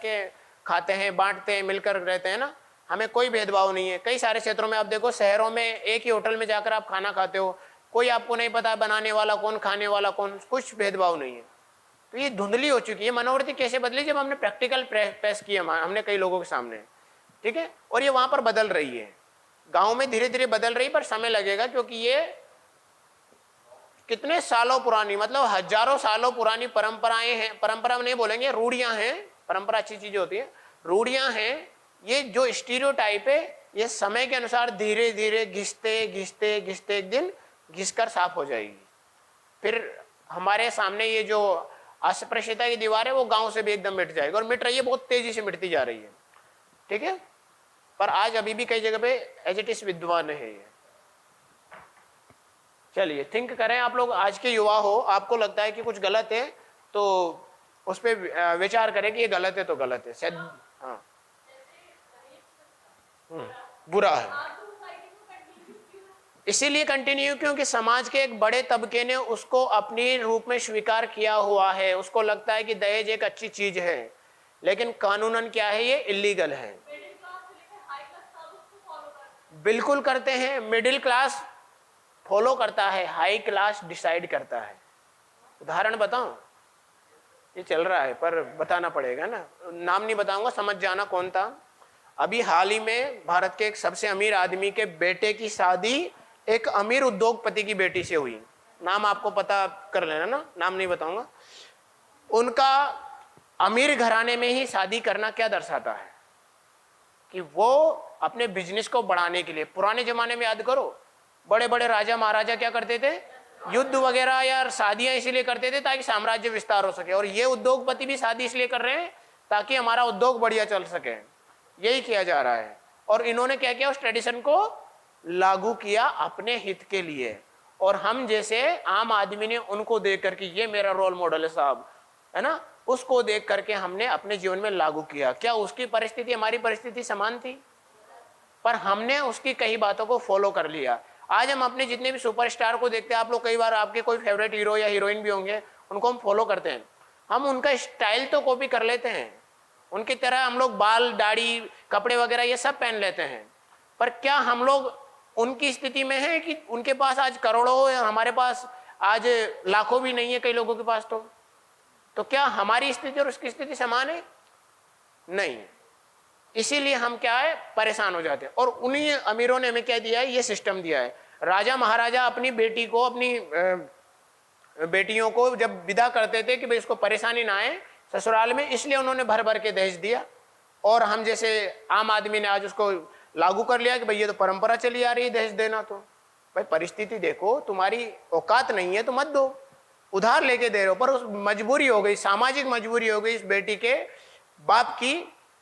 के खाते हैं, बांटते हैं, मिलकर रहते हैं ना, हमें कोई भेदभाव नहीं है। कई सारे क्षेत्रों में आप देखो, शहरों में एक ही होटल में जाकर आप खाना खाते हो, कोई आपको नहीं पता बनाने वाला कौन, खाने वाला कौन, कुछ भेदभाव नहीं है। तो ये धुंधली हो चुकी है। मनोवृत्ति कैसे बदली? जब हमने प्रैक्टिकल पेश किया हमने कई लोगों के सामने, ठीक है, और ये वहां पर बदल रही है। गांव में धीरे धीरे बदल रही, पर समय लगेगा, क्योंकि ये कितने सालों पुरानी, मतलब हजारों सालों पुरानी परंपराएं हैं। परंपरा नहीं बोलेंगे, रूढ़ियां हैं। परंपरा अच्छी चीज होती है, रूढ़ियां हैं। ये जो स्टीरियोटाइप है, ये समय के अनुसार धीरे धीरे घिसते घिसते घिसते एक दिन घिसकर साफ हो जाएगी। फिर हमारे सामने ये जो अस्पृश्यता की दीवार है, वो गांव से भी एकदम मिट जाएगी, और मिट रही है, बहुत तेजी से मिटती जा रही है, ठीक है। पर आज अभी भी कई जगह पे एज इट इज विद्वान है ये। चलिए थिंक करें आप लोग, आज के युवा हो, आपको लगता है कि कुछ गलत है तो उस पर विचार करें कि ये गलत है तो गलत है, शायद हाँ बुरा है। इसीलिए कंटिन्यू क्योंकि समाज के एक बड़े तबके ने उसको अपनी रूप में स्वीकार किया हुआ है। उसको लगता है कि दहेज एक अच्छी चीज है, लेकिन कानूनन क्या है, ये इलीगल है। बिल्कुल करते हैं। मिडिल क्लास फॉलो करता है, हाई क्लास डिसाइड करता है। उदाहरण बताऊं? ये चल रहा है पर बताना पड़ेगा ना, नाम नहीं बताऊंगा, समझ जाना कौन था। अभी हाल ही में भारत के एक सबसे अमीर आदमी के बेटे की शादी एक अमीर उद्योगपति की बेटी से हुई। नाम आपको पता कर लेना ना, नाम नहीं बताऊंगा। उनका अमीर घराने में ही शादी करना क्या दर्शाता है कि वो अपने बिजनेस को बढ़ाने के लिए, पुराने जमाने में याद करो, बड़े बड़े राजा महाराजा क्या करते थे, युद्ध वगैरह या शादियां इसीलिए करते थे ताकि साम्राज्य विस्तार हो सके। और ये उद्योगपति भी शादी इसलिए कर रहे हैं ताकि हमारा उद्योग बढ़िया चल सके। यही किया जा रहा है। और इन्होंने क्या किया, उस ट्रेडिशन को लागू किया अपने हित के लिए। और हम जैसे आम आदमी ने उनको देख करके, ये मेरा रोल मॉडल है साहब, है ना, उसको देख करके हमने अपने जीवन में लागू किया। क्या उसकी परिस्थिति हमारी परिस्थिति समान थी? पर हमने उसकी कई बातों को फॉलो कर लिया। आज हम अपने जितने भी सुपरस्टार को देखते हैं, आप लोग कई बार आपके कोई फेवरेट हीरो या हीरोइन भी होंगे, उनको हम फॉलो करते हैं। हम उनका स्टाइल तो कॉपी कर लेते हैं, उनकी तरह हम लोग बाल, दाढ़ी, कपड़े वगैरह ये सब पहन लेते हैं। पर क्या हम लोग उनकी स्थिति में हैं कि उनके पास आज करोड़ों हो, या हमारे पास आज लाखों भी नहीं है कई लोगों के पास? तो क्या हमारी स्थिति और उसकी स्थिति समान है? नहीं। इसीलिए हम क्या है, परेशान हो जाते हैं। और उन्हीं अमीरों ने हमें क्या दिया है, ये सिस्टम दिया है। राजा महाराजा अपनी बेटी को, अपनी बेटियों को जब विदा करते थे कि भाई इसको परेशानी ना आए ससुराल में, इसलिए उन्होंने भर भर के दहेज दिया। और हम जैसे आम आदमी ने आज उसको लागू कर लिया कि भाई ये तो परंपरा चली आ रही है दहेज देना। तो भाई परिस्थिति देखो, तुम्हारी औकात नहीं है तो मत दो, उधार लेके दे रहे हो। पर उस मजबूरी हो गई, सामाजिक मजबूरी हो गई इस बेटी के बाप की,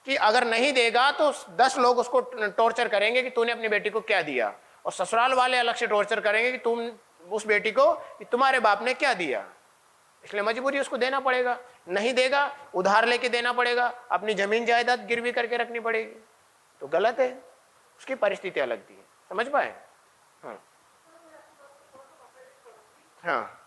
कि अगर नहीं देगा तो 10 लोग उसको टॉर्चर करेंगे कि तूने अपनी बेटी को क्या दिया, और ससुराल वाले अलग से टॉर्चर करेंगे कि तुम उस बेटी को, कि तुम्हारे बाप ने क्या दिया। इसलिए मजबूरी उसको देना पड़ेगा। नहीं देगा, उधार लेके देना पड़ेगा, अपनी जमीन जायदाद गिरवी करके रखनी पड़ेगी। तो गलत है, उसकी परिस्थिति अलग थी। समझ पाए? हाँ हाँ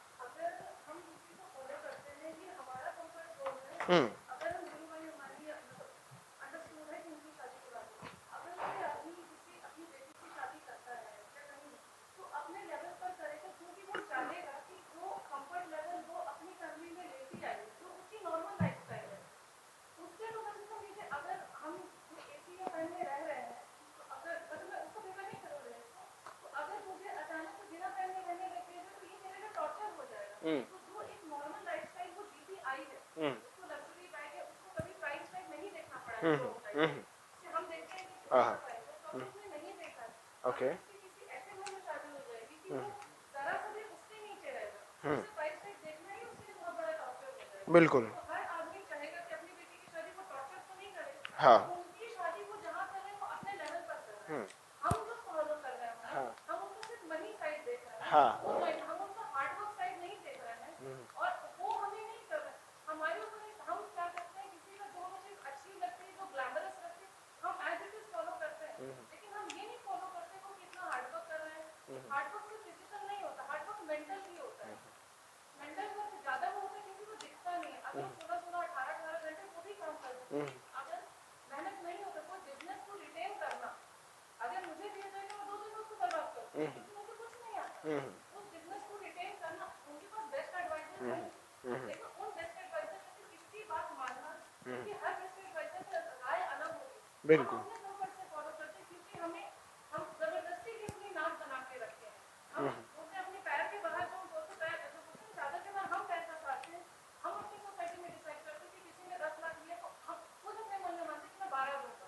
ओके बिल्कुल हाँ हाँ क्योंकि उनको कुछ नहीं आता। उस बिजनेस को रिटेन करना, उनके पास बेस्ट एडवाइजर है, लेकिन उन बेस्ट एडवाइजर में से किसकी बात मानना, क्योंकि हर बेस्ट एडवाइजर की राय अलग होगी। बिल्कुल। हम अपने कंफर्ट से फॉलो करते हैं, क्योंकि हम जबरदस्ती की अपनी नाक बना के रखे हैं। हम बोलते हैं अपने पैर के बाहर, जो बोलते पैर जो बोलते हैं ज्यादा के बाद हम पैसा चाहते हैं। हम अपनी सोसाइटी में डिसाइड करते हैं कि किसी ने 10 लाख दिया तो हम खुद अपने मन में मानते हैं कि मैं 12 दूंगा।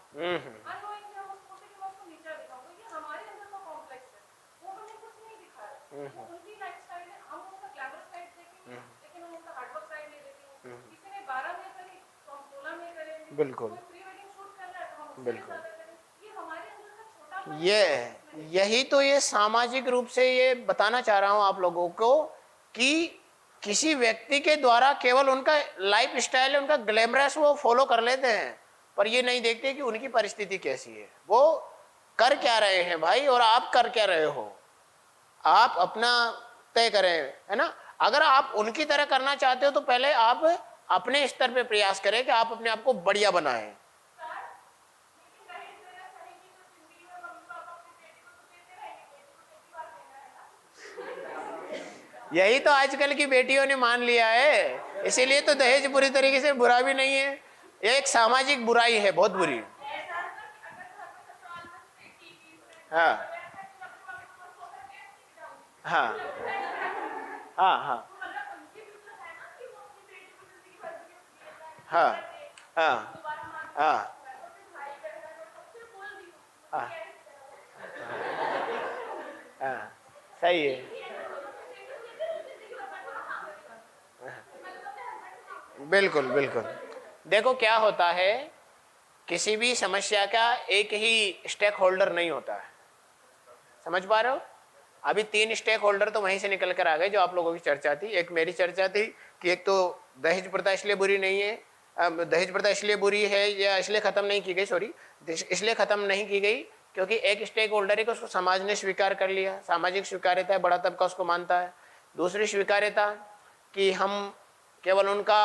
अननोइंगली हम उस बोलते कि मैं उसको नीचा दिखाऊंगा। ये हमारे अंदर का कॉम्प्लेक्स है, वो हमें कुछ नहीं दिखा रहा। वो उनकी लाइफस्टाइल है, हम उसका ग्लैमर साइड देखेंगे, लेकिन हम उनका हार्डवर्क साइड नहीं देखेंगे। किसी ने 12 में करी तो हम 16 में करेंगे। बिल्कुल कोई प्री वेडिंग शूट कर रहा है तो हम उससे भी ज्यादा करेंगे। ये हमारे अंदर का छोटा यही तो ये सामाजिक रूप से ये बताना चाह रहा हूं आप लोगों को कि किसी व्यक्ति के द्वारा केवल उनका लाइफ स्टाइल है, उनका ग्लैमरस वो फॉलो कर लेते हैं, पर ये नहीं देखते कि उनकी परिस्थिति कैसी है, वो कर क्या रहे हैं भाई, और आप कर क्या रहे हो। आप अपना तय करें, है ना। अगर आप उनकी तरह करना चाहते हो तो पहले आप अपने स्तर पे प्रयास करें कि आप अपने आप को बढ़िया बनाएं। यही तो आजकल की बेटियों ने मान लिया है, इसीलिए तो दहेज बुरी तरीके से बुरा भी नहीं है, ये एक सामाजिक बुराई है, बहुत बुरी। हाँ हाँ हाँ हाँ हाँ हाँ हाँ हाँ हाँ, सही है। बिल्कुल बिल्कुल। देखो क्या होता है, किसी भी समस्या का एक ही स्टेक होल्डर नहीं होता है, समझ पा रहे हो। अभी 3 स्टेक होल्डर तो वहीं से निकल कर आ गए जो आप लोगों की चर्चा थी। एक मेरी चर्चा थी कि एक तो दहेज प्रथा इसलिए बुरी नहीं है, दहेज प्रथा इसलिए बुरी है या इसलिए खत्म नहीं की गई, सॉरी, इसलिए खत्म नहीं की गई क्योंकि एक स्टेक होल्डर है कि उसको समाज ने स्वीकार कर लिया, सामाजिक स्वीकार्यता है, बड़ा तबका उसको मानता है। दूसरी स्वीकार्यता कि हम केवल उनका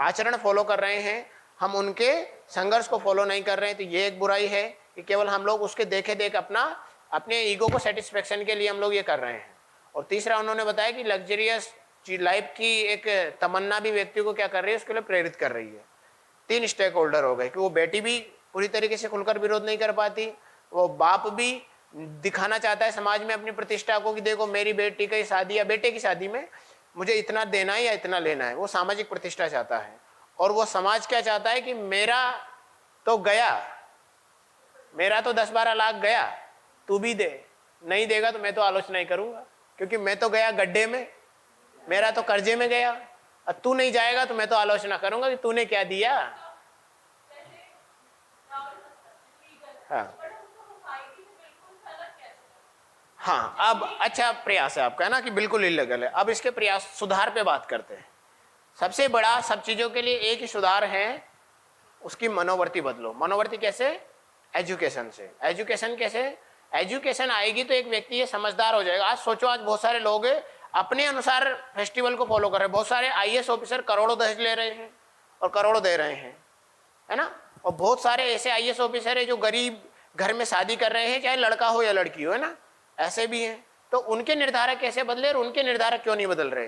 आचरण फॉलो कर रहे हैं, हम उनके संघर्ष को फॉलो नहीं कर रहे हैं, तो ये एक बुराई है कि केवल हम लोग उसके देखे देख अपने ईगो को सेटिस्फेक्शन के लिए हम लोग ये कर रहे हैं। और तीसरा उन्होंने बताया कि लग्जरियस लाइफ की एक तमन्ना भी व्यक्ति को क्या कर रही है, उसके लिए प्रेरित कर रही है। 3 स्टेक होल्डर हो गए कि वो बेटी भी पूरी तरीके से खुलकर विरोध नहीं कर पाती, वो बाप भी दिखाना चाहता है समाज में अपनी प्रतिष्ठा को कि देखो मेरी बेटी की शादी या बेटे की शादी में मुझे इतना देना है या इतना लेना है, वो सामाजिक प्रतिष्ठा चाहता है। और वो समाज क्या चाहता है कि मेरा तो गया, मेरा तो 10-12 लाख गया, तू भी दे, नहीं देगा तो मैं तो आलोचना ही करूंगा, क्योंकि मैं तो गया गड्ढे में, मेरा तो कर्जे में गया, और तू नहीं जाएगा तो मैं तो आलोचना करूंगा कि तूने क्या दिया। हाँ हाँ, अब अच्छा प्रयास है आपका, है ना, कि बिल्कुल इल्लीगल है। अब इसके प्रयास सुधार पे बात करते हैं। सबसे बड़ा सब चीजों के लिए एक ही सुधार है, उसकी मनोवृत्ति बदलो। मनोवृत्ति कैसे? एजुकेशन से। एजुकेशन कैसे? एजुकेशन आएगी तो एक व्यक्ति ये समझदार हो जाएगा। आज सोचो, आज बहुत सारे लोग अपने अनुसार फेस्टिवल को फॉलो कर रहे हैं, बहुत सारे आईएएस ऑफिसर करोड़ों दहेज ले रहे हैं और करोड़ों दे रहे हैं, है ना। और बहुत सारे ऐसे आईएएस ऑफिसर है जो गरीब घर में शादी कर रहे हैं, चाहे लड़का हो या लड़की हो, है ना, ऐसे भी हैं। तो उनके निर्धारक कैसे बदले और उनके निर्धारक क्यों नहीं बदल रहे?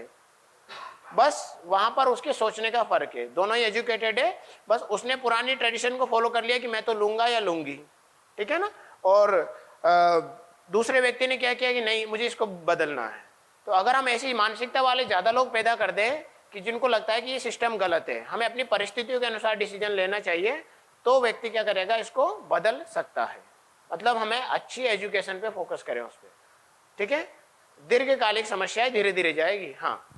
बस वहां पर उसके सोचने का फर्क है। दोनों ही एजुकेटेड है, बस उसने पुरानी ट्रेडिशन को फॉलो कर लिया कि मैं तो लूंगा या लूंगी, ठीक है ना। और दूसरे व्यक्ति ने क्या किया कि नहीं, मुझे इसको बदलना है। तो अगर हम ऐसी मानसिकता वाले ज्यादा लोग पैदा कर दें कि जिनको लगता है कि ये सिस्टम गलत है, हमें अपनी परिस्थितियों के अनुसार डिसीजन लेना चाहिए, तो व्यक्ति क्या करेगा, इसको बदल सकता है। मतलब हमें अच्छी एजुकेशन पे फोकस करें उस पर, ठीक है। दीर्घकालिक समस्याएं धीरे धीरे जाएगी। हाँ,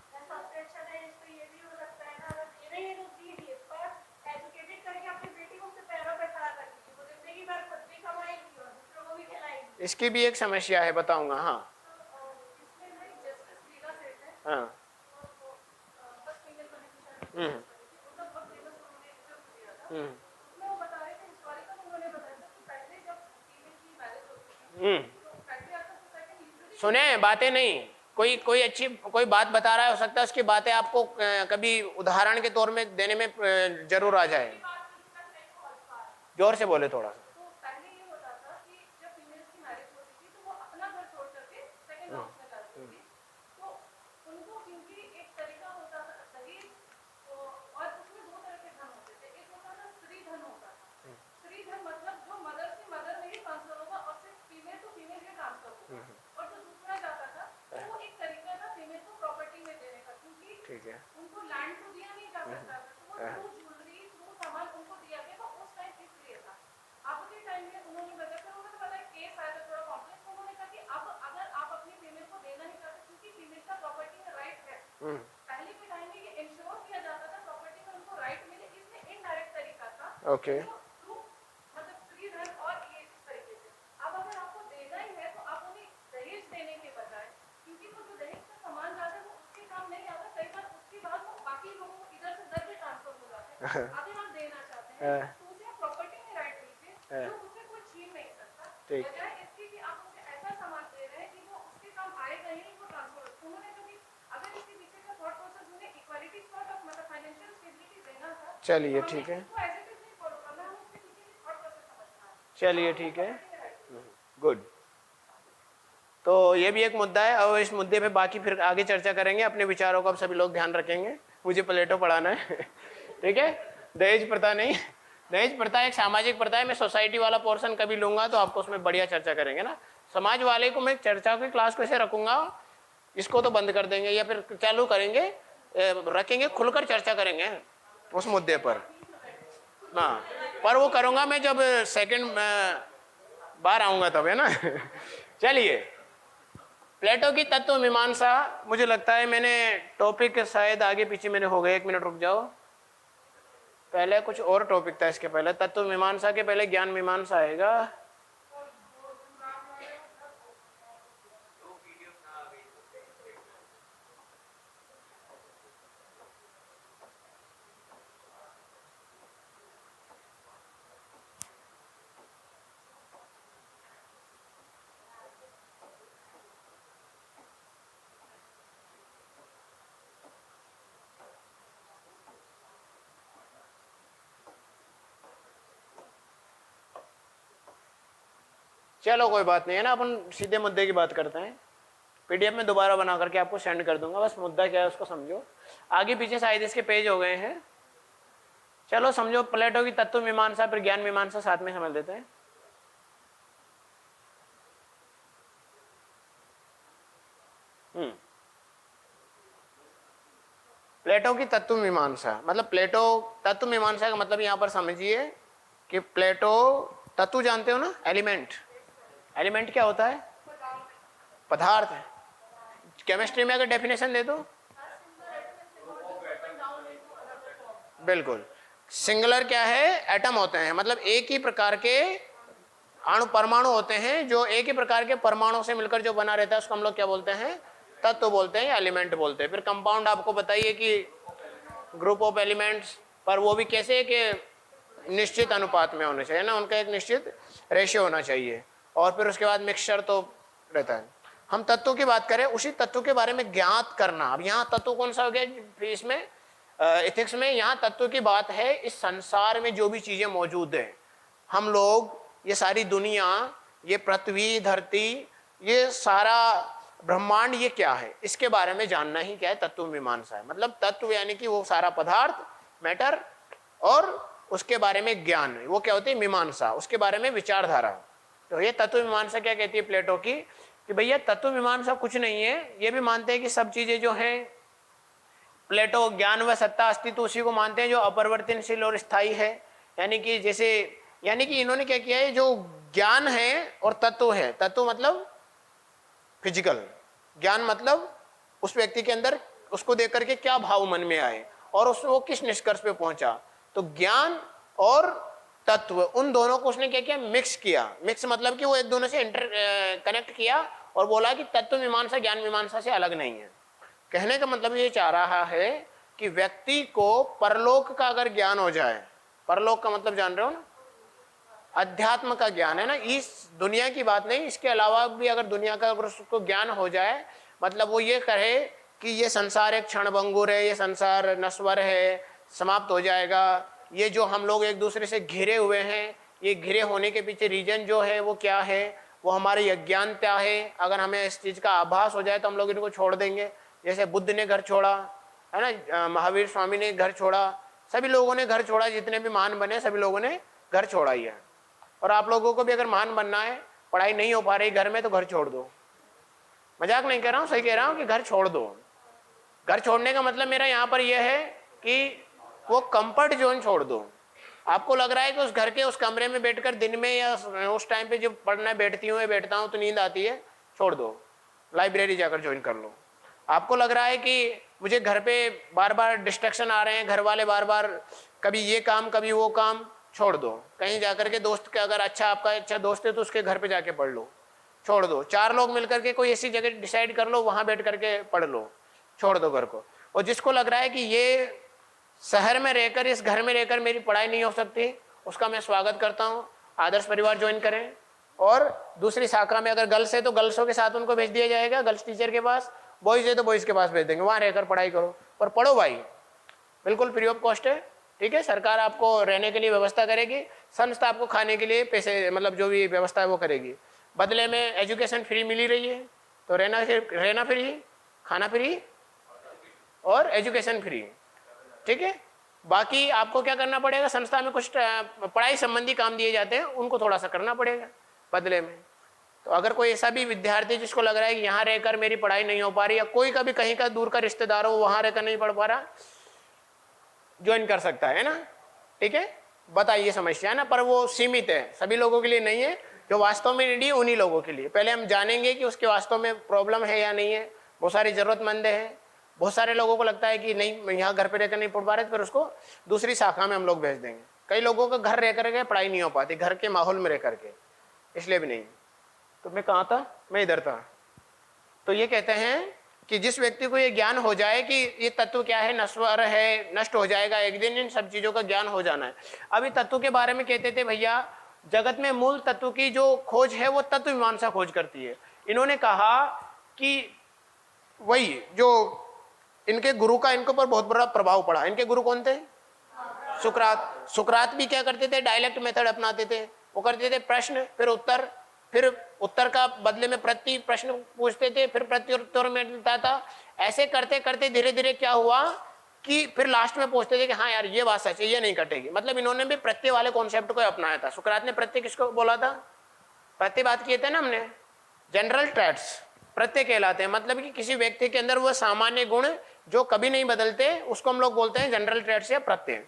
इसकी भी एक समस्या है, बताऊंगा। हाँ हाँ सुने बातें नहीं, कोई कोई अच्छी कोई बात बता रहा है, हो सकता है उसकी बातें आपको कभी उदाहरण के तौर में देने में जरूर आ जाए। जोर से बोले थोड़ा सा। पहले के टाइम में ये इंश्योर किया जाता था प्रॉपर्टी में उनको राइट मिले, इसमें इनडायरेक्ट तरीका था। ओके थ्रू मतलब फ्री रन और ये इस तरीके से। अब अगर आपको देना ही है तो आप उन्हें दहेज देने के बजाय, क्योंकि वो जो दहेज का सामान जाता है वो उसके काम नहीं आता, कई बार उसके बाद वो बाकी लोगों को इधर से उधर भी ट्रांसफर हो जाते हैं। आगे आप देना चाहते हैं तो उसे प्रॉपर्टी में राइट दीजिए जो उसे कोई छीन नहीं सकता, बजाय इसके कि आप उसे ऐसा सामान दे रहे हैं कि वो उसके काम आएगा ही नहीं, वो ट्रांसफर। उन्होंने जो भी अगर इसके पीछे का थॉट प्रोसेस उन्हें इक्वालिटी सॉर्ट ऑफ मतलब फाइनेंशियल स्टेबिलिटी देना था। चलिए ठीक है, तो एज इट इज नहीं फॉलो करना, हमें उसके पीछे की थॉट प्रोसेस समझना है। चलिए ठीक है, गुड। तो ये भी एक मुद्दा है और इस मुद्दे पे बाकी फिर आगे चर्चा करेंगे। अपने विचारों को अब सभी लोग ध्यान रखेंगे, मुझे प्लेटो पढ़ाना है ठीक है। दहेज प्रथा नहीं, दहेज प्रथा एक सामाजिक प्रथा है। मैं सोसाइटी वाला पोर्शन कभी लूंगा तो आपको उसमें बढ़िया चर्चा करेंगे ना। समाज वाले को मैं चर्चा की क्लास कैसे रखूंगा, इसको तो बंद कर देंगे या फिर चालू करेंगे, रखेंगे, खुलकर चर्चा करेंगे उस मुद्दे पर। हाँ, पर वो करूंगा मैं जब सेकंड बार आऊंगा तब, है ना चलिए, प्लेटो की तत्व मीमांसा। मुझे लगता है मैंने टॉपिक शायद आगे पीछे मैंने हो गए, 1 मिनट रुक जाओ। पहले कुछ और टॉपिक था इसके पहले, तत्व मीमांसा के पहले ज्ञान मीमांसा आएगा। चलो कोई बात नहीं है ना, अपन सीधे मुद्दे की बात करते हैं। पीडीएफ में दोबारा बना करके आपको सेंड कर दूंगा, बस मुद्दा क्या है उसको समझो। आगे पीछे शायद इसके पेज हो गए हैं। चलो समझो, प्लेटो की तत्व मीमांसा फिर ज्ञान मीमांसा साथ में समझ लेते हैं। प्लेटो की तत्व मीमांसा मतलब, प्लेटो तत्व मीमांसा का मतलब यहां पर समझिए कि प्लेटो तत्व जानते हो ना, एलिमेंट। एलिमेंट क्या होता है? पदार्थ। केमिस्ट्री में अगर डेफिनेशन दे दो, बिल्कुल। सिंगुलर क्या है? एटम होते हैं, मतलब एक ही प्रकार के अणु परमाणु होते हैं, जो एक ही प्रकार के परमाणु से मिलकर जो बना रहता है उसको हम लोग क्या बोलते हैं? तत्व बोलते हैं या एलिमेंट बोलते हैं। फिर कंपाउंड आपको बताइए कि ग्रुप ऑफ एलिमेंट्स, पर वो भी कैसे कि निश्चित अनुपात में होने चाहिए ना, उनका एक निश्चित रेशियो होना चाहिए। और फिर उसके बाद मिक्सचर तो रहता है। हम तत्वों की बात करें, उसी तत्व के बारे में ज्ञात करना। अब यहाँ तत्व कौन सा हो गया इसमें, एथिक्स में? यहाँ तत्व की बात है इस संसार में जो भी चीजें मौजूद है, हम लोग, ये सारी दुनिया, ये पृथ्वी, धरती, ये सारा ब्रह्मांड, ये क्या है, इसके बारे में जानना ही क्या है? तत्व मीमांसा है। मतलब तत्व यानी कि वो सारा पदार्थ, मैटर, और उसके बारे में ज्ञान, वो क्या होती है? मीमांसा, उसके बारे में विचारधारा। तो ये तत्व मीमांसा क्या कहती है प्लेटो की, कि भैया तत्व मीमांसा कुछ नहीं है। ये भी मानते हैं कि सब चीजें जो हैं, प्लेटो ज्ञान व सत्ता अस्तित्व उसी को मानते हैं जो अपरिवर्तनशील और स्थायी है। यानी कि जैसे, यानी कि इन्होंने क्या किया है, जो ज्ञान है और तत्व है, तत्व मतलब फिजिकल, ज्ञान मतलब उस व्यक्ति के अंदर उसको देख करके क्या भाव मन में आए और उसमें वो किस निष्कर्ष पे पहुंचा। तो ज्ञान और तत्व, उन दोनों को उसने क्या किया? मिक्स किया। मिक्स मतलब कि वो एक दोनों से कनेक्ट किया और बोला कि तत्व मीमांसा ज्ञान मीमांसा से अलग नहीं है। कहने का मतलब ये चाह रहा है कि व्यक्ति को परलोक का अगर ज्ञान हो जाए, परलोक का मतलब जान रहे हो ना, अध्यात्म का ज्ञान है ना, इस दुनिया की बात नहीं, इसके अलावा भी अगर दुनिया का अगर उसको ज्ञान हो जाए, मतलब वो ये कहे कि ये संसार एक क्षणभंगुर है, ये संसार नश्वर है, समाप्त हो जाएगा, ये जो हम लोग एक दूसरे से घिरे हुए हैं, ये घिरे होने के पीछे रीजन जो है वो क्या है? वो हमारी अज्ञानता है। अगर हमें इस चीज का आभास हो जाए तो हम लोग इनको छोड़ देंगे। जैसे बुद्ध ने घर छोड़ा है ना, महावीर स्वामी ने घर छोड़ा, सभी लोगों ने घर छोड़ा, जितने भी महान बने सभी लोगों ने घर छोड़ा ही है। और आप लोगों को भी अगर महान बनना है, पढ़ाई नहीं हो पा रही घर में, तो घर छोड़ दो। मजाक नहीं कर रहा हूँ, सही कह रहा हूँ कि घर छोड़ दो। घर छोड़ने का मतलब मेरा यहाँ पर यह है कि वो कंफर्ट जोन छोड़ दो। आपको लग रहा है कि उस घर के उस कमरे में बैठकर दिन में या उस टाइम पे जब पढ़ना बैठती हूँ या बैठता हूँ तो नींद आती है, छोड़ दो, लाइब्रेरी जाकर ज्वाइन कर लो। आपको लग रहा है कि मुझे घर पे बार बार डिस्ट्रैक्शन आ रहे हैं, घर वाले बार बार कभी ये काम कभी वो काम, छोड़ दो। कहीं जाकर के दोस्त के, अगर अच्छा आपका अच्छा दोस्त है तो उसके घर पे जाके पढ़ लो, छोड़ दो। 4 लोग मिलकर के कोई ऐसी जगह डिसाइड कर लो, वहां बैठ करके पढ़ लो, छोड़ दो घर को। और जिसको लग रहा है कि ये शहर में रहकर, इस घर में रहकर मेरी पढ़ाई नहीं हो सकती, उसका मैं स्वागत करता हूँ, आदर्श परिवार ज्वाइन करें। और दूसरी शाखा में अगर गर्ल्स है तो गर्ल्सों के साथ उनको भेज दिया जाएगा, गर्ल्स टीचर के पास। बॉयज है तो बॉयज के पास भेज देंगे, वहां रहकर पढ़ाई करो, पर पढ़ो भाई, बिल्कुल फ्री ऑफ कॉस्ट है, ठीक है। सरकार आपको रहने के लिए व्यवस्था करेगी, संस्था आपको खाने के लिए पैसे, मतलब जो भी व्यवस्था है वो करेगी। बदले में एजुकेशन फ्री मिल ही रही है, तो रहना फ्री, खाना फ्री और एजुकेशन फ्री, ठीक है। बाकी आपको क्या करना पड़ेगा, संस्था में कुछ पढ़ाई संबंधी काम दिए जाते हैं, उनको थोड़ा सा करना पड़ेगा बदले में। तो अगर कोई ऐसा भी विद्यार्थी जिसको लग रहा है कि यहाँ रहकर मेरी पढ़ाई नहीं हो पा रही, या कोई का भी कहीं का दूर का रिश्तेदार हो, वहां रहकर नहीं पढ़ पा रहा, ज्वाइन कर सकता है ना, ठीक है। बताइए समस्या है ना, पर वो सीमित है, सभी लोगों के लिए नहीं है। जो वास्तव में नीडी, उन्हीं लोगों के लिए। पहले हम जानेंगे कि उसके वास्तव में प्रॉब्लम है या नहीं है। बहुत सारे जरूरतमंद है, बहुत सारे लोगों को लगता है कि नहीं यहाँ घर पे रहकर नहीं पढ़ पा रहे, तो फिर उसको दूसरी शाखा में हम लोग भेज देंगे। कई लोगों का घर रह करके पढ़ाई नहीं हो पाती, घर के माहौल में रह करके, इसलिए भी नहीं। तो मैं कहाँ था, मैं इधर था। तो ये कहते हैं कि जिस व्यक्ति को ये ज्ञान हो जाए कि ये तत्व क्या है, नश्वर है, नष्ट हो जाएगा एक दिन, इन सब चीजों का ज्ञान हो जाना है। अभी तत्व के बारे में कहते थे भैया, जगत में मूल तत्व की जो खोज है वो तत्व मीमांसा खोज करती है। इन्होंने कहा कि वही जो इनके गुरु का इनके ऊपर बहुत बड़ा प्रभाव पड़ा। इनके गुरु कौन थे, सुकरात। सुकरात भी क्या करते थे, डायलेक्ट मेथड अपनाते थे। वो करते थे प्रश्न फिर उत्तर, फिर उत्तर का बदले में प्रति प्रश्न पूछते थे, फिर प्रत्युत्तर में मिलता था। ऐसे करते करते धीरे धीरे क्या हुआ कि फिर लास्ट में पूछते थे कि हाँ यार ये बात सच है, ये नहीं कटेगी। मतलब इन्होंने भी प्रत्यय वाले कॉन्सेप्ट को अपनाया था। सुकरात ने प्रत्यय किसको बोला था, प्रत्यय बात किए थे ना हमने, जनरल ट्रेट्स प्रत्यय कहलाते हैं। मतलब कि किसी व्यक्ति के अंदर वो सामान्य गुण जो कभी नहीं बदलते, उसको हम लोग बोलते हैं जनरल ट्रेट्स या प्रत्यय।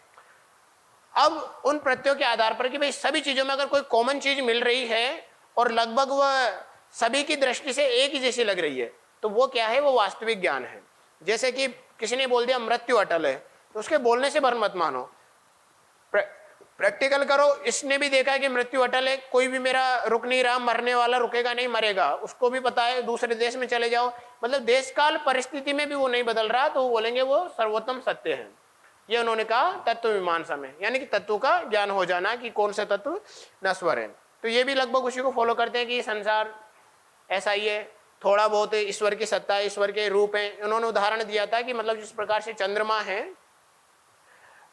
अब उन प्रत्ययों के आधार पर कि भाई सभी चीजों में अगर कोई कॉमन चीज मिल रही है और लगभग वह सभी की दृष्टि से एक ही जैसी लग रही है, तो वो क्या है, वो वास्तविक ज्ञान है। जैसे कि किसी ने बोल दिया मृत्यु अटल है, तो उसके बोलने से भर मत मानो, प्रैक्टिकल करो। इसने भी देखा है कि मृत्यु अटल है, कोई भी मेरा रुक नहीं रहा, मरने वाला रुकेगा नहीं, मरेगा, उसको भी पता है। दूसरे देश में चले जाओ, मतलब देश काल परिस्थिति में भी वो नहीं बदल रहा, तो वो बोलेंगे वो सर्वोत्तम सत्य है। ये उन्होंने कहा तत्व मीमांसा में, यानी कि तत्व का ज्ञान हो जाना कि कौन सा तत्व नश्वर है। तो ये भी लगभग उसी को फॉलो करते हैं कि संसार ऐसा ही है, थोड़ा बहुत ईश्वर की सत्ता, ईश्वर के रूप है। उन्होंने उदाहरण दिया था कि मतलब जिस प्रकार से चंद्रमा है,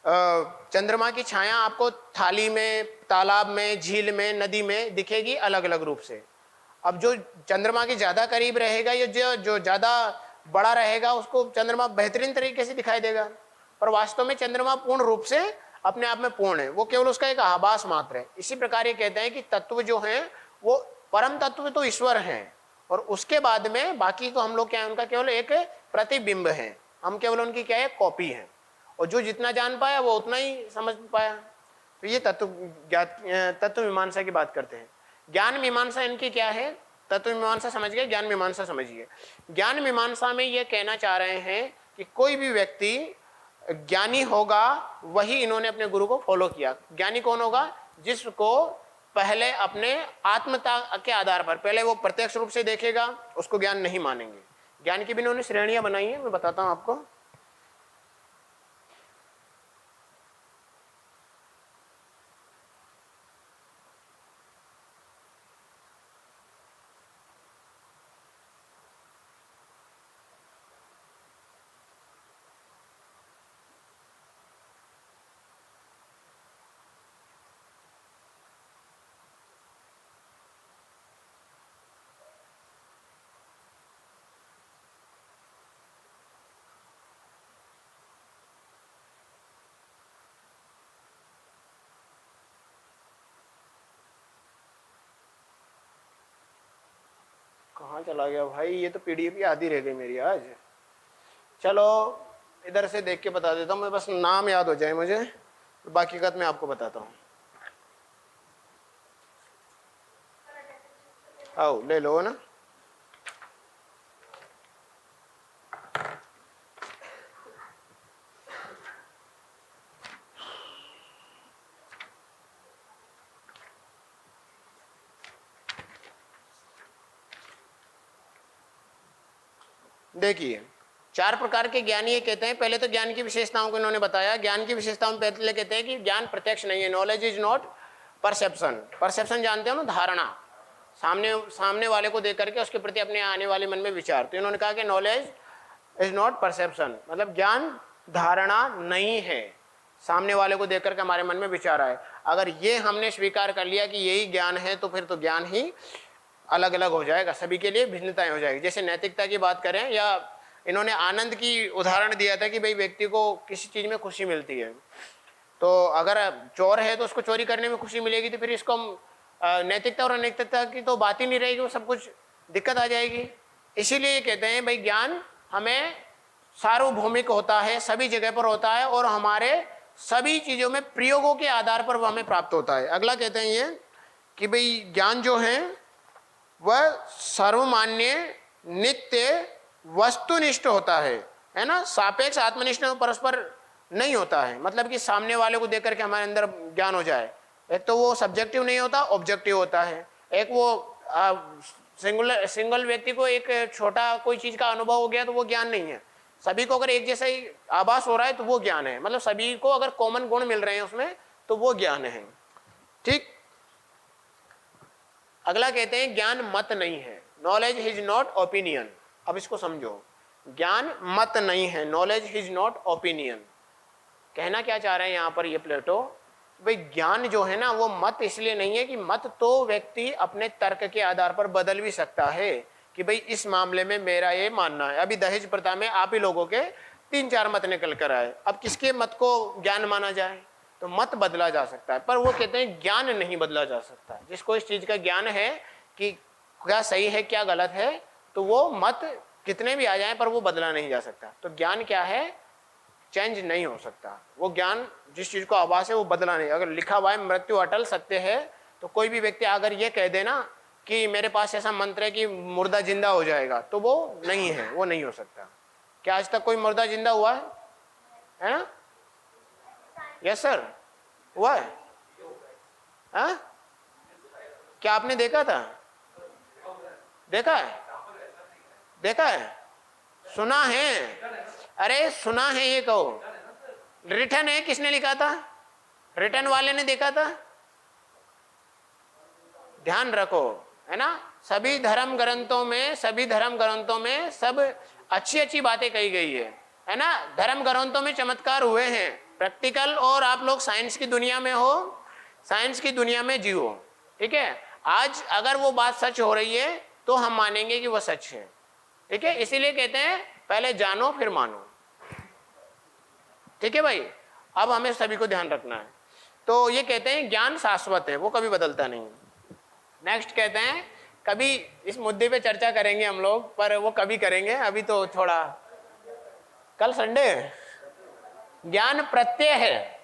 चंद्रमा की छाया आपको थाली में, तालाब में, झील में, नदी में दिखेगी अलग अलग रूप से। अब जो चंद्रमा के ज्यादा करीब रहेगा या जो ज्यादा बड़ा रहेगा, उसको चंद्रमा बेहतरीन तरीके से दिखाई देगा। पर वास्तव में चंद्रमा पूर्ण रूप से अपने आप में पूर्ण है, वो केवल उसका एक आभास मात्र है। इसी प्रकार ये कहते हैं कि तत्व जो है वो परम तत्व तो ईश्वर है, और उसके बाद में बाकी तो हम लोग क्या है, उनका केवल एक प्रतिबिंब है, हम केवल उनकी क्या है, कॉपी है। और जो जितना जान पाया वो उतना ही समझ पाया। तो ये तत्व मीमांसा की बात करते हैं। ज्ञान मीमांसा इनकी क्या है, तत्व मीमांसा समझ गए, ज्ञान मीमांसा समझिए। ज्ञान मीमांसा में ये कहना चाह रहे हैं कि कोई भी व्यक्ति ज्ञानी होगा, वही इन्होंने अपने गुरु को फॉलो किया। ज्ञानी कौन होगा, जिसको पहले अपने आत्मता के आधार पर, पहले वो प्रत्यक्ष रूप से देखेगा, उसको ज्ञान नहीं मानेंगे। ज्ञान की भी इन्होंने श्रेणियां बनाई है, मैं बताता हूं आपको। कहाँ चला गया भाई, ये तो पीडीएफ ही आधी रह गई मेरी आज। चलो इधर से देख के बता देता हूँ मैं, बस नाम याद हो जाए मुझे, बाकी का मैं आपको बताता हूँ। आओ ले लो ना। देखिए 4 प्रकार के ज्ञानी ये कहते हैं। पहले तो ज्ञान की विशेषताओं को इन्होंने बताया। ज्ञान की विशेषताओं में पहले कहते हैं कि ज्ञान प्रत्यक्ष नहीं है, knowledge is not perception. Perception जानते हो ना, धारणा, सामने वाले को देख करके उसके प्रति अपने आने वाले मन में विचार। तो इन्होंने कहा कि नॉलेज इज नॉट परसेप्शन, मतलब ज्ञान धारणा नहीं है, सामने वाले को देख करके हमारे मन में विचार आए। अगर ये हमने स्वीकार कर लिया कि यही ज्ञान है तो फिर तो ज्ञान ही अलग अलग हो जाएगा, सभी के लिए भिन्नताएं हो जाएगी। जैसे नैतिकता की बात करें, या इन्होंने आनंद की उदाहरण दिया था कि भाई व्यक्ति को किसी चीज में खुशी मिलती है, तो अगर चोर है तो उसको चोरी करने में खुशी मिलेगी, तो फिर इसको नैतिकता और अनैतिकता की तो बात ही नहीं रहेगी, वो सब कुछ दिक्कत आ जाएगी। इसीलिए ये कहते हैं भाई ज्ञान हमें सार्वभौमिक होता है, सभी जगह पर होता है और हमारे सभी चीजों में प्रयोगों के आधार पर वह हमें प्राप्त होता है। अगला कहते हैं ये कि भाई ज्ञान जो है वह सर्वमान्य, नित्य, वस्तुनिष्ठ होता है ना, सापेक्ष, आत्मनिष्ठ परस्पर नहीं होता है। मतलब कि सामने वाले को देख करके हमारे अंदर ज्ञान हो जाए। एक तो वो सब्जेक्टिव नहीं होता, ऑब्जेक्टिव होता है। एक वो सिंगल व्यक्ति को एक छोटा कोई चीज का अनुभव हो गया तो वो ज्ञान नहीं है। सभी को अगर एक जैसा ही आभास हो रहा है तो वो ज्ञान है, मतलब सभी को अगर कॉमन गुण मिल रहे हैं उसमें तो वो ज्ञान है। ठीक। अगला कहते हैं ज्ञान मत नहीं है, नॉलेज इज नॉट ओपिनियन। अब इसको समझो, ज्ञान मत नहीं है, नॉलेज इज नॉट ओपिनियन। कहना क्या चाह रहे हैं यहाँ पर ये प्लेटो, भाई ज्ञान जो है ना वो मत इसलिए नहीं है कि मत तो व्यक्ति अपने तर्क के आधार पर बदल भी सकता है कि भाई इस मामले में मेरा ये मानना है। अभी दहेज प्रथा में आप ही लोगों के 3-4 मत निकल कर आए, अब किसके मत को ज्ञान माना जाए? तो मत बदला जा सकता है, पर वो कहते हैं ज्ञान नहीं बदला जा सकता। जिसको इस चीज का ज्ञान है कि क्या सही है क्या गलत है, तो वो मत कितने भी आ जाए पर वो बदला नहीं जा सकता। तो ज्ञान क्या है? चेंज नहीं हो सकता। वो ज्ञान जिस चीज को आभास है वो बदला नहीं। अगर लिखा हुआ है मृत्यु अटल सत्य है, तो कोई भी व्यक्ति अगर ये कह देना कि मेरे पास ऐसा मंत्र है कि मुर्दा जिंदा हो जाएगा, तो वो नहीं है, वो नहीं हो सकता। क्या आज तक कोई मुर्दा जिंदा हुआ है ना? यस सर, हुआ है? हाँ? क्या आपने देखा था? देखा है? देखा है? सुना है? अरे सुना है ये कहो, रिटर्न है, किसने लिखा था? रिटर्न वाले ने देखा था? ध्यान रखो, है ना। सभी धर्म ग्रंथों में सब अच्छी अच्छी बातें कही गई है ना। धर्म ग्रंथों में चमत्कार हुए हैं प्रैक्टिकल, और आप लोग साइंस की दुनिया में हो, साइंस की दुनिया में जियो, ठीक है। आज अगर वो बात सच हो रही है तो हम मानेंगे कि वो सच है, ठीक है। इसीलिए कहते हैं पहले जानो फिर मानो, ठीक है भाई। अब हमें सभी को ध्यान रखना है। तो ये कहते हैं ज्ञान शाश्वत है, वो कभी बदलता नहीं। नेक्स्ट कहते हैं, कभी इस मुद्दे पे चर्चा करेंगे हम लोग, पर वो कभी करेंगे, अभी तो थोड़ा, कल संडे है। ज्ञान प्रत्यय है,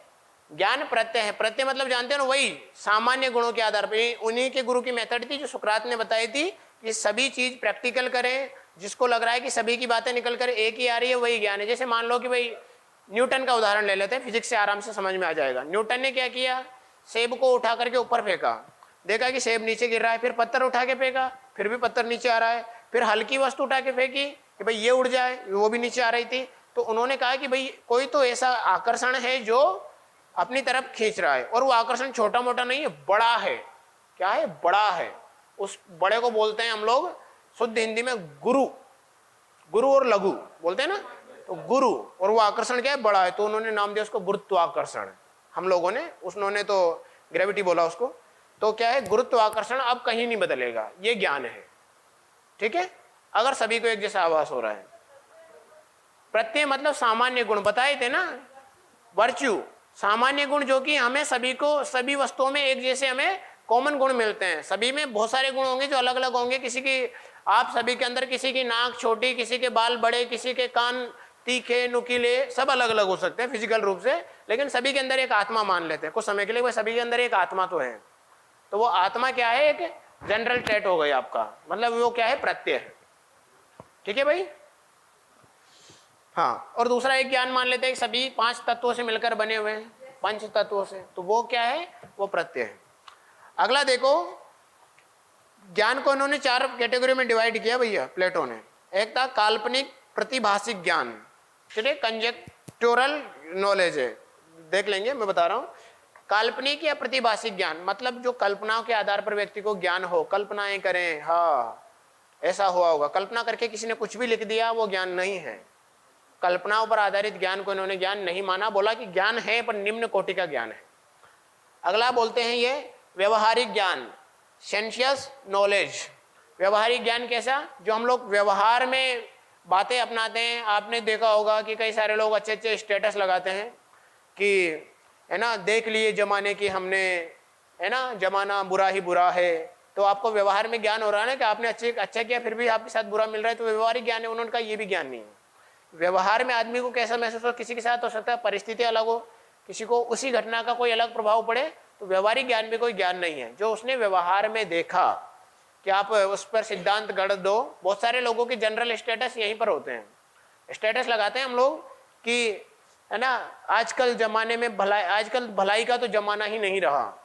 ज्ञान प्रत्यय है। प्रत्यय मतलब जानते हो ना, वही सामान्य गुणों के आधार पर। उन्हीं के गुरु की मेथड थी जो सुकरात ने बताई थी कि सभी चीज प्रैक्टिकल करें, जिसको लग रहा है कि सभी की बातें निकल कर एक ही आ रही है वही ज्ञान है। जैसे मान लो कि भाई न्यूटन का उदाहरण ले लेते हैं, फिजिक्स से आराम से समझ में आ जाएगा। न्यूटन ने क्या किया? सेब को उठा करके ऊपर फेंका, देखा कि सेब नीचे गिर रहा है, फिर पत्थर उठा के फेंका, फिर भी पत्थर नीचे आ रहा है, फिर हल्की वस्तु उठा के फेंकी कि भाई ये उड़ जाए, वो भी नीचे आ रही थी। तो उन्होंने कहा कि भाई कोई तो ऐसा आकर्षण है जो अपनी तरफ खींच रहा है, और वो आकर्षण छोटा मोटा नहीं है, बड़ा है। क्या है? बड़ा है। उस बड़े को बोलते हैं हम लोग शुद्ध हिंदी में गुरु। गुरु और लघु बोलते हैं ना, तो गुरु, और वो आकर्षण क्या है? बड़ा है। तो उन्होंने नाम दिया उसको गुरुत्वाकर्षण। हम लोगों ने, उन्होंने तो ग्रेविटी बोला उसको। तो क्या है? गुरुत्वाकर्षण अब कहीं नहीं बदलेगा, ये ज्ञान है, ठीक है। अगर सभी को एक जैसा आभास हो रहा है। प्रत्यय मतलब सामान्य गुण बताए थे ना, वर्च्यू, सामान्य गुण जो कि हमें सभी को, सभी वस्तुओं में एक जैसे हमें कॉमन गुण मिलते हैं। सभी में बहुत सारे गुण होंगे जो अलग अलग होंगे। किसी की, आप सभी के अंदर किसी की नाक छोटी, किसी के बाल बड़े, किसी के कान तीखे नुकीले, सब अलग अलग हो सकते हैं फिजिकल रूप से, लेकिन सभी के अंदर एक आत्मा मान लेते हैं कुछ समय के लिए। वह सभी के अंदर एक आत्मा तो है। तो वो आत्मा क्या है? एक जनरल ट्रेट हो गई आपका, मतलब वो क्या है? प्रत्यय है, ठीक है भाई। हाँ, और दूसरा एक ज्ञान मान लेते हैं कि सभी 5 तत्वों से मिलकर बने हुए हैं, 5 तत्वों से, तो वो क्या है? वो प्रत्यय है। अगला देखो, ज्ञान को इन्होंने 4 कैटेगरी में डिवाइड किया भैया प्लेटो ने। एक था काल्पनिक, प्रतिभाषिक ज्ञान, चलिए कंजेक्टोरल नॉलेज है, देख लेंगे, मैं बता रहा हूं। काल्पनिक या प्रतिभाषिक ज्ञान मतलब जो कल्पनाओं के आधार पर व्यक्ति को ज्ञान हो, कल्पनाएं करें, हाँ ऐसा हुआ होगा, कल्पना करके किसी ने कुछ भी लिख दिया, वो ज्ञान नहीं है। कल्पनाओं पर आधारित ज्ञान को इन्होंने ज्ञान नहीं माना, बोला कि ज्ञान है पर निम्न कोटि का ज्ञान है। अगला बोलते हैं ये व्यवहारिक ज्ञान, सेंशियस नॉलेज। व्यवहारिक ज्ञान कैसा, जो हम लोग व्यवहार में बातें अपनाते हैं। आपने देखा होगा कि कई सारे लोग अच्छे अच्छे स्टेटस लगाते हैं कि है ना, देख लिए जमाने की हमने, है ना, जमाना बुरा ही बुरा है। तो आपको व्यवहार में ज्ञान हो रहा है ना कि आपने अच्छा किया फिर भी आपके साथ बुरा मिल रहा है, तो व्यवहारिक ज्ञान है। उन्होंने कहा ये भी ज्ञान नहीं है। व्यवहार में आदमी को कैसा महसूस हो, किसी के साथ हो सकता है परिस्थिति अलग हो, किसी को उसी घटना का कोई अलग प्रभाव पड़े, तो व्यवहारिक ज्ञान भी कोई ज्ञान नहीं है। जो उसने व्यवहार में देखा कि आप उस पर सिद्धांत गढ़ दो। बहुत सारे लोगों के जनरल स्टेटस यहीं पर होते हैं, स्टेटस लगाते हैं हम लोग कि है ना, आजकल जमाने में भलाई, आजकल भलाई का तो जमाना ही नहीं रहा,